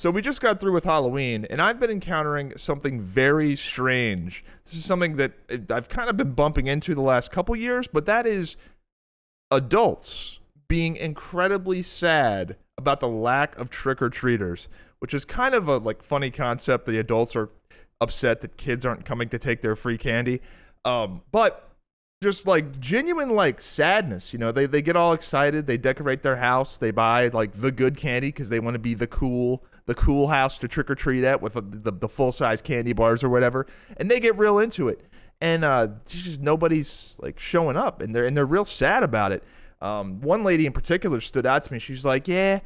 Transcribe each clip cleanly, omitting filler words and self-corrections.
So we just got through with Halloween, and I've been encountering something very strange. This is something that I've kind of been bumping into the last couple years, but that is adults being incredibly sad about the lack of trick-or-treaters, which is kind of a funny concept. The adults are upset that kids aren't coming to take their free candy. But just genuine sadness, they get all excited, they decorate their house, they buy the good candy because they want to be the cool house to trick or treat at with the full size candy bars or whatever, and they get real into it. And just nobody's showing up, and they're real sad about it. One lady in particular stood out to me. She's like, yeah,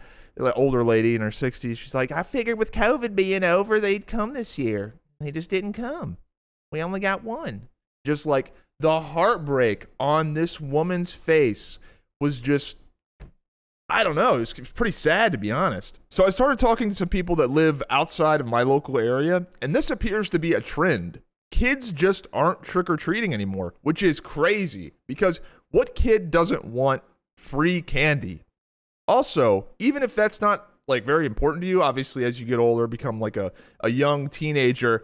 older lady in her 60s. She's like, I figured with COVID being over, they'd come this year. They just didn't come. We only got one. Just the heartbreak on this woman's face was just, I don't know, it was pretty sad, to be honest. So I started talking to some people that live outside of my local area, and this appears to be a trend. Kids just aren't trick-or-treating anymore, which is crazy, because what kid doesn't want free candy? Also, even if that's not very important to you, obviously as you get older, become a young teenager,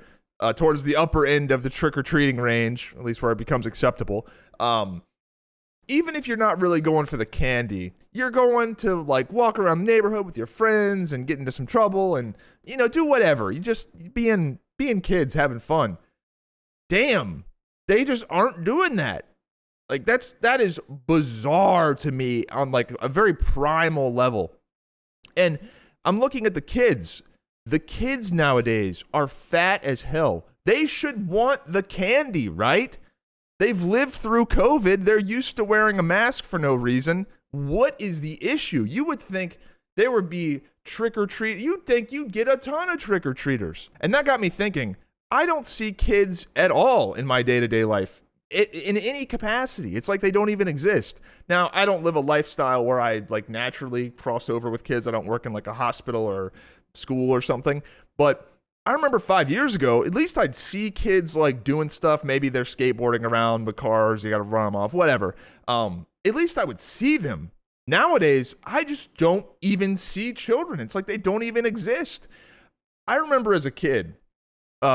towards the upper end of the trick-or-treating range, at least where it becomes acceptable. Even if you're not really going for the candy, you're going to walk around the neighborhood with your friends and get into some trouble and, do whatever. You just being kids, having fun. Damn, they just aren't doing that. That is bizarre to me on a very primal level. And I'm looking at the kids. The kids nowadays are fat as hell. They should want the candy, right? They've lived through COVID. They're used to wearing a mask for no reason. What is the issue? You would think there would be trick-or-treat. You'd think you'd get a ton of trick-or-treaters. And that got me thinking, I don't see kids at all in my day-to-day life in any capacity. It's like they don't even exist. Now, I don't live a lifestyle where I naturally cross over with kids. I don't work in a hospital or school or something, but I remember 5 years ago, at least I'd see kids doing stuff. Maybe they're skateboarding around the cars, you gotta run them off, whatever. At least I would see them. Nowadays, I just don't even see children. It's like they don't even exist. I remember as a kid,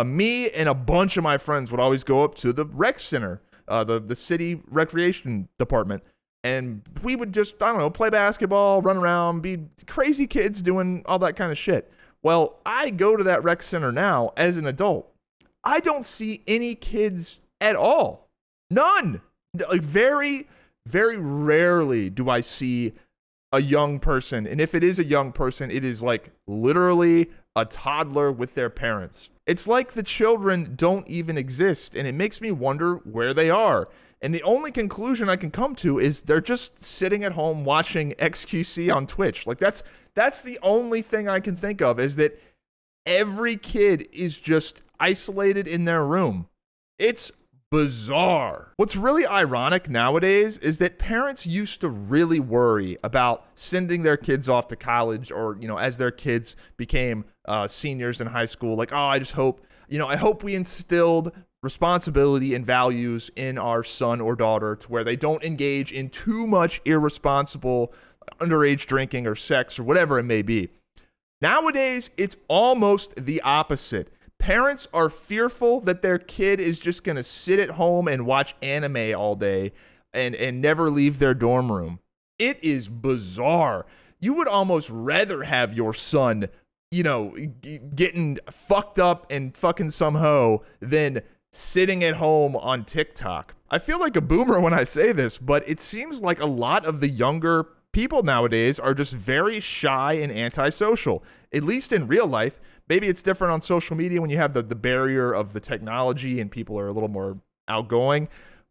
me and a bunch of my friends would always go up to the rec center, the city recreation department, and we would just, I don't know, play basketball, run around, be crazy kids doing all that kind of shit. Well, I go to that rec center now as an adult. I don't see any kids at all. None. Very, very rarely do I see a young person. And if it is a young person, it is literally a toddler with their parents. It's like the children don't even exist, and it makes me wonder where they are. And the only conclusion I can come to is they're just sitting at home watching XQC on Twitch. That's the only thing I can think of, is that every kid is just isolated in their room. It's bizarre. What's really ironic nowadays is that parents used to really worry about sending their kids off to college, or, as their kids became seniors in high school, I just hope, I hope we instilled responsibility and values in our son or daughter to where they don't engage in too much irresponsible underage drinking or sex or whatever it may be. Nowadays, it's almost the opposite. Parents are fearful that their kid is just going to sit at home and watch anime all day and never leave their dorm room. It is bizarre. You would almost rather have your son, getting fucked up and fucking some hoe than sitting at home on TikTok. I feel like a boomer when I say this, but it seems like a lot of the younger people nowadays are just very shy and antisocial, at least in real life. Maybe it's different on social media when you have the barrier of the technology and people are a little more outgoing.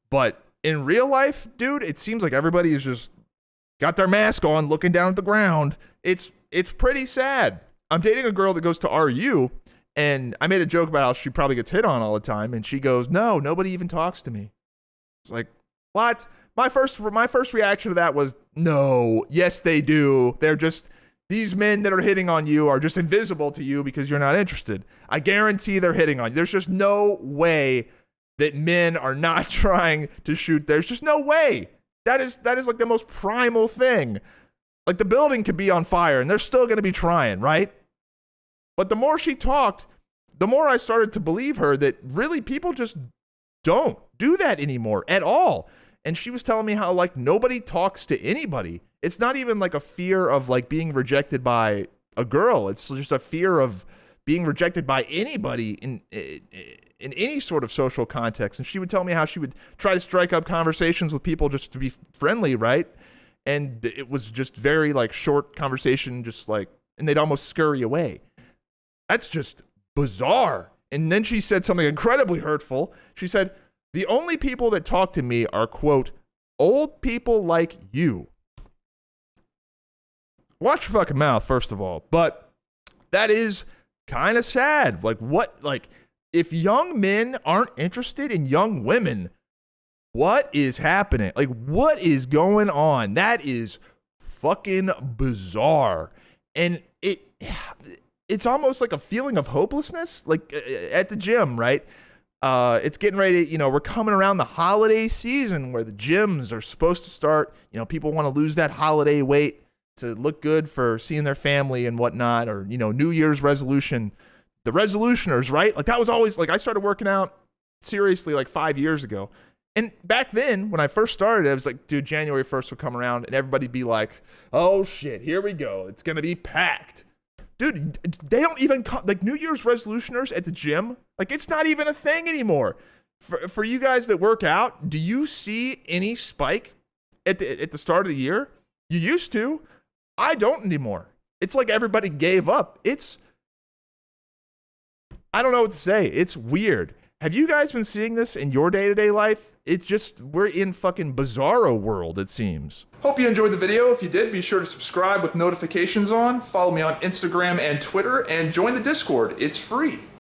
But in real life, dude, it seems like everybody is just got their mask on, looking down at the ground. It's pretty sad. I'm dating a girl that goes to RU, and I made a joke about how she probably gets hit on all the time, and she goes, "No, nobody even talks to me." It's like, what? My first reaction to that was, no, yes they do. They're just, these men that are hitting on you are just invisible to you because you're not interested. I guarantee they're hitting on you. There's just no way that men are not trying to shoot. There's just no way. That is like the most primal thing. Like, the building could be on fire and they're still going to be trying, right? But the more she talked, the more I started to believe her that really people just don't do that anymore at all. And she was telling me how like nobody talks to anybody. It's not even like a fear of like being rejected by a girl. It's just a fear of being rejected by anybody in any sort of social context. And she would tell me how she would try to strike up conversations with people just to be friendly, right? And it was just very like short conversation, just like, and they'd almost scurry away. That's just bizarre. And then she said something incredibly hurtful. She said, the only people that talk to me are, quote, old people like you. Watch your fucking mouth, first of all. But that is kind of sad. Like, what? Like, if young men aren't interested in young women, what is happening? Like, what is going on? That is fucking bizarre. And it's almost like a feeling of hopelessness, like at the gym, right? It's getting ready, we're coming around the holiday season where the gyms are supposed to start, people want to lose that holiday weight to look good for seeing their family and whatnot, or, New Year's resolution, the resolutioners, right? Like that was always like, I started working out seriously like 5 years ago. And back then when I first started, I was like, dude, January 1st will come around and everybody'd be like, oh shit, here we go. It's going to be packed. Dude, they don't even like New Year's resolutioners at the gym. Like it's not even a thing anymore. For you guys that work out, do you see any spike at the start of the year? You used to. I don't anymore. It's like everybody gave up. I don't know what to say. It's weird. Have you guys been seeing this in your day-to-day life? It's just, we're in fucking bizarro world, it seems. Hope you enjoyed the video. If you did, be sure to subscribe with notifications on. Follow me on Instagram and Twitter, and join the Discord. It's free.